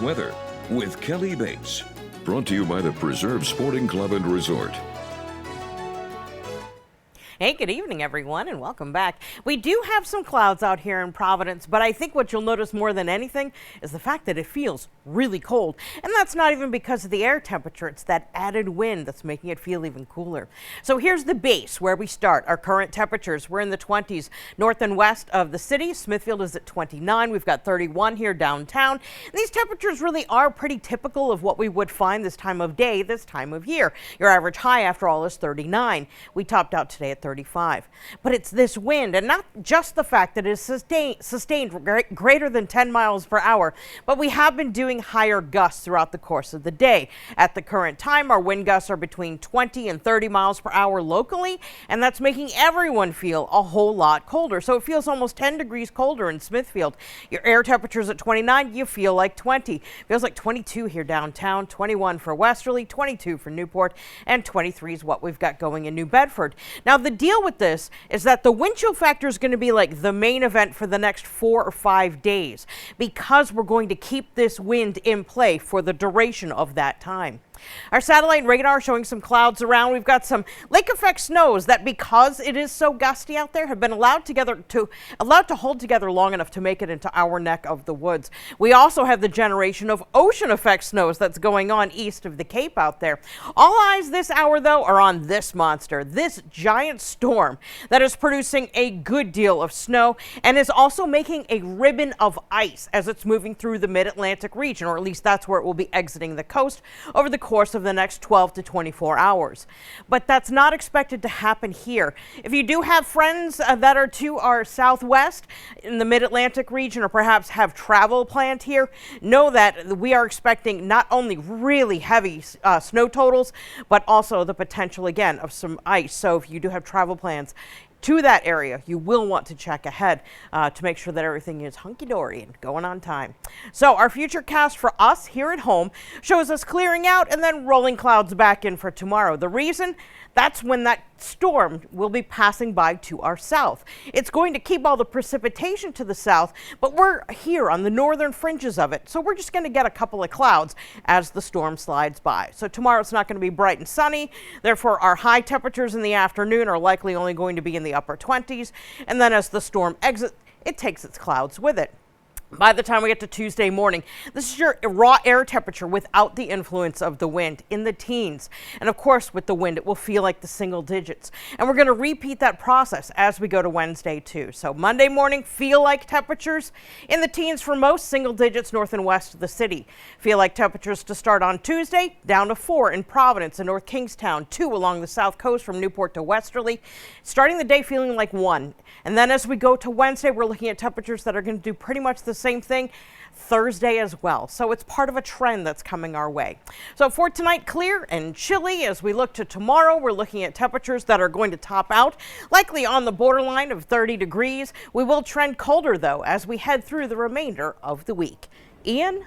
Weather with Kelly Bates. Brought to you by the Preserve Sporting Club and Resort. Hey, good evening, everyone, and welcome back. We do have some clouds out here in Providence, but I think what you'll notice more than anything is the fact that it feels really cold. And that's not even because of the air temperature. It's that added wind that's making it feel even cooler. So here's the base where we start. Our current temperatures, we're in the 20s north and west of the city. Smithfield is at 29. We've got 31 here downtown. And these temperatures really are pretty typical of what we would find this time of day, this time of year. Your average high, after all, is 39. We topped out today at 35. But it's this wind, and not just the fact that it is sustained greater than 10 miles per hour, but we have been doing higher gusts throughout the course of the day. At the current time, our wind gusts are between 20 and 30 miles per hour locally, and that's making everyone feel a whole lot colder. So it feels almost 10 degrees colder in Smithfield. Your air temperature's at 29, you feel like 20. Feels like 22 here downtown, 21 for Westerly, 22 for Newport, and 23 is what we've got going in New Bedford. Now, the deal with this is that the wind chill factor is going to be like the main event for the next 4 or 5 days, because we're going to keep this wind in play for the duration of that time. Our satellite radar showing some clouds around. We've got some lake effect snows that, because it is so gusty out there, have been allowed to hold together long enough to make it into our neck of the woods. We also have the generation of ocean effect snows that's going on east of the Cape out there. All eyes this hour, though, are on this monster, this giant storm that is producing a good deal of snow and is also making a ribbon of ice as it's moving through the mid-Atlantic region, or at least that's where it will be exiting the coast over the course of the next 12 to 24 hours. But that's not expected to happen here. If you do have friends that are to our southwest in the mid-Atlantic region, or perhaps have travel planned here, know that we are expecting not only really heavy snow totals, but also the potential again of some ice. So if you do have travel plans to that area, you will want to check ahead to make sure that everything is hunky-dory and going on time. So our future cast for us here at home shows us clearing out and then rolling clouds back in for tomorrow. The reason? That's when that storm will be passing by to our south. It's going to keep all the precipitation to the south, but we're here on the northern fringes of it, so we're just going to get a couple of clouds as the storm slides by. So tomorrow it's not going to be bright and sunny, therefore our high temperatures in the afternoon are likely only going to be in the upper 20s, and then as the storm exits, it takes its clouds with it. By the time we get to Tuesday morning, this is your raw air temperature without the influence of the wind, in the teens. And of course, with the wind, it will feel like the single digits. And we're going to repeat that process as we go to Wednesday too. So Monday morning, feel like temperatures in the teens for most, single digits north and west of the city. Feel like temperatures to start on Tuesday, down to 4 in Providence and North Kingstown, 2 along the south coast from Newport to Westerly. Starting the day feeling like 1. And then as we go to Wednesday, we're looking at temperatures that are going to do pretty much the same thing Thursday as well. So it's part of a trend that's coming our way. So for tonight, clear and chilly. As we look to tomorrow, we're looking at temperatures that are going to top out likely on the borderline of 30 degrees. We will trend colder, though, as we head through the remainder of the week. Ian?